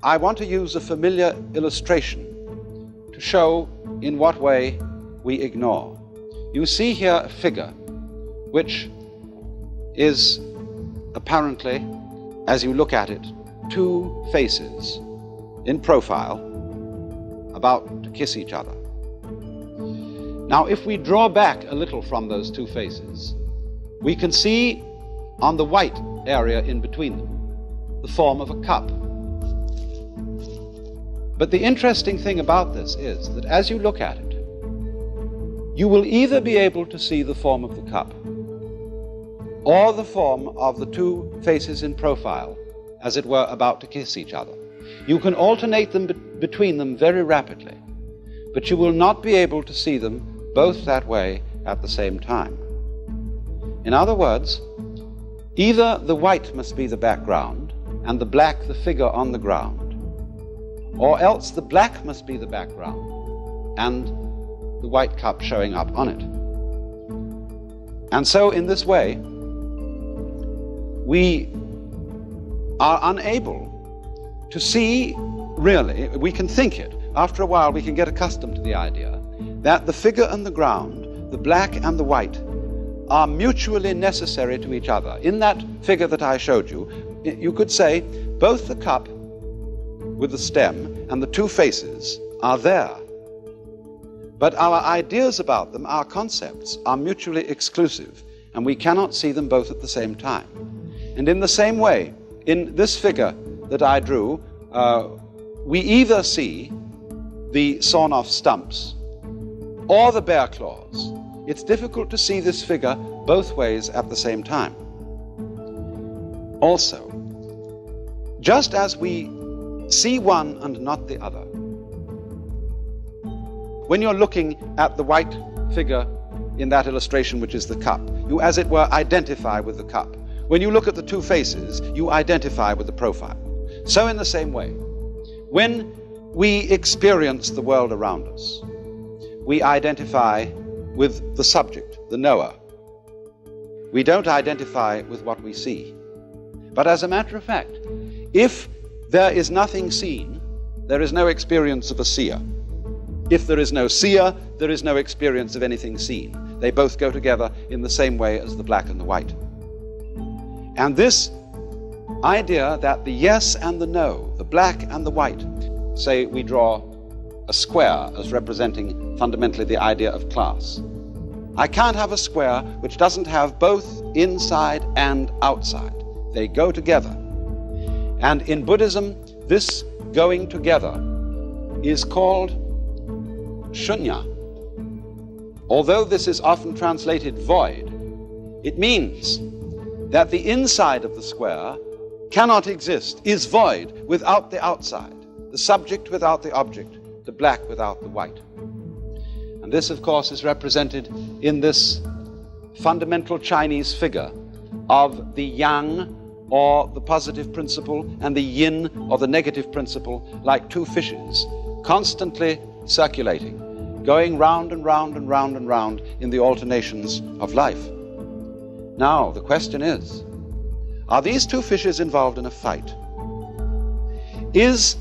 I want to use a familiar illustration to show in what way we ignore. You see here a figure which is apparently, as you look at it, two faces in profile about to kiss each other. Now, if we draw back a little from those two faces, we can see on the white area in between them the form of a cup. But the interesting thing about this is that as you look at it, you will either be able to see the form of the cup or the form of the two faces in profile, as it were, about to kiss each other. You can alternate them between them very rapidly, but you will not be able to see them both that way at the same time. In other words, either the white must be the background and the black the figure on the ground, or else the black must be the background and the white cup showing up on it. And so in this way, we are unable to see really. We can think it. After a while we can get accustomed to the idea that the figure and the ground, the black and the white, are mutually necessary to each other. In that figure that I showed you, you could say both the cup with the stem and the two faces are there. But our ideas about them, our concepts, are mutually exclusive, and we cannot see them both at the same time. And in the same way, in this figure that I drew, we either see the sawn-off stumps or the bear claws. It's difficult to see this figure both ways at the same time. Also, just as we see one and not the other, when you're looking at the white figure in that illustration, which is the cup, you, as it were, identify with the cup. When you look at the two faces, you identify with the profile. So in the same way, when we experience the world around us, we identify with the subject, the knower. We don't identify with what we see. But as a matter of fact, if there is nothing seen, there is no experience of a seer. If there is no seer, there is no experience of anything seen. They both go together in the same way as the black and the white. And this idea that the yes and the no, the black and the white, say we draw a square as representing fundamentally the idea of class. I can't have a square which doesn't have both inside and outside. They go together. And in Buddhism, this going together is called shunya. Although this is often translated void, it means that the inside of the square cannot exist, is void without the outside, the subject without the object, the black without the white. And this, of course, is represented in this fundamental Chinese figure of the yang, or the positive principle, and the yin, or the negative principle, like two fishes, constantly circulating, going round and round and round and round in the alternations of life. Now, the question is, are these two fishes involved in a fight? Is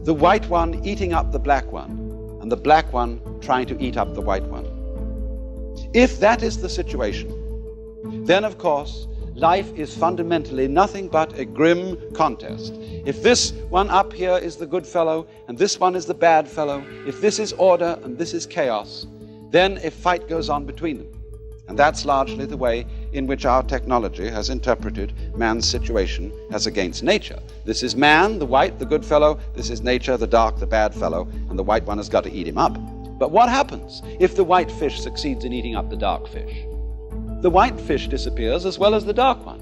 the white one eating up the black one, and the black one trying to eat up the white one? If that is the situation, then of course, life is fundamentally nothing but a grim contest. If this one up here is the good fellow, and this one is the bad fellow, if this is order and this is chaos, then a fight goes on between them. And that's largely the way in which our technology has interpreted man's situation as against nature. This is man, the white, the good fellow. This is nature, the dark, the bad fellow. And the white one has got to eat him up. But what happens if the white fish succeeds in eating up the dark fish? The white fish disappears as well as the dark one,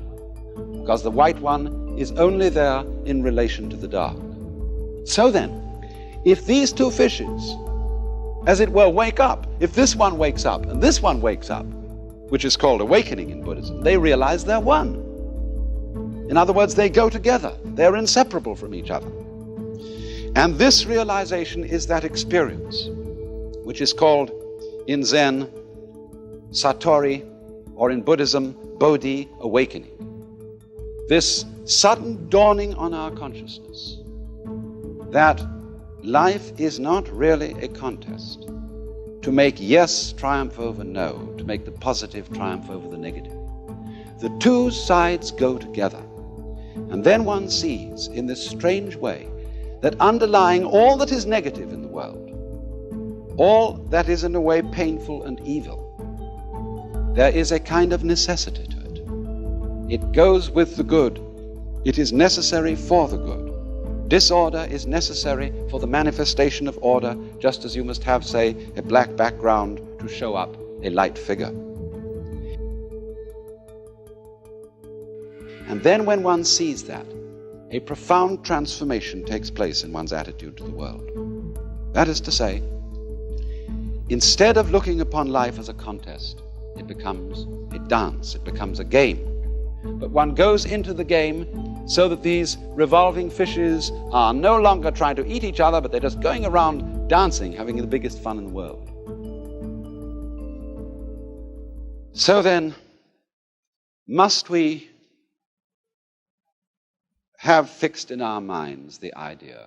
because the white one is only there in relation to the dark. So then, if these two fishes, as it were, wake up, if this one wakes up and this one wakes up, which is called awakening in Buddhism, they realize they're one. In other words, they go together. They're inseparable from each other. And this realization is that experience, which is called in Zen Satori, or in Buddhism, Bodhi, awakening. This sudden dawning on our consciousness that life is not really a contest to make yes triumph over no, to make the positive triumph over the negative. The two sides go together. And then one sees, in this strange way, that underlying all that is negative in the world, all that is in a way painful and evil, there is a kind of necessity to it. It goes with the good. It is necessary for the good. Disorder is necessary for the manifestation of order, just as you must have, say, a black background to show up a light figure. And then when one sees that, a profound transformation takes place in one's attitude to the world. That is to say, instead of looking upon life as a contest, it becomes a dance, it becomes a game. But one goes into the game so that these revolving fishes are no longer trying to eat each other, but they're just going around dancing, having the biggest fun in the world. So then, must we have fixed in our minds the idea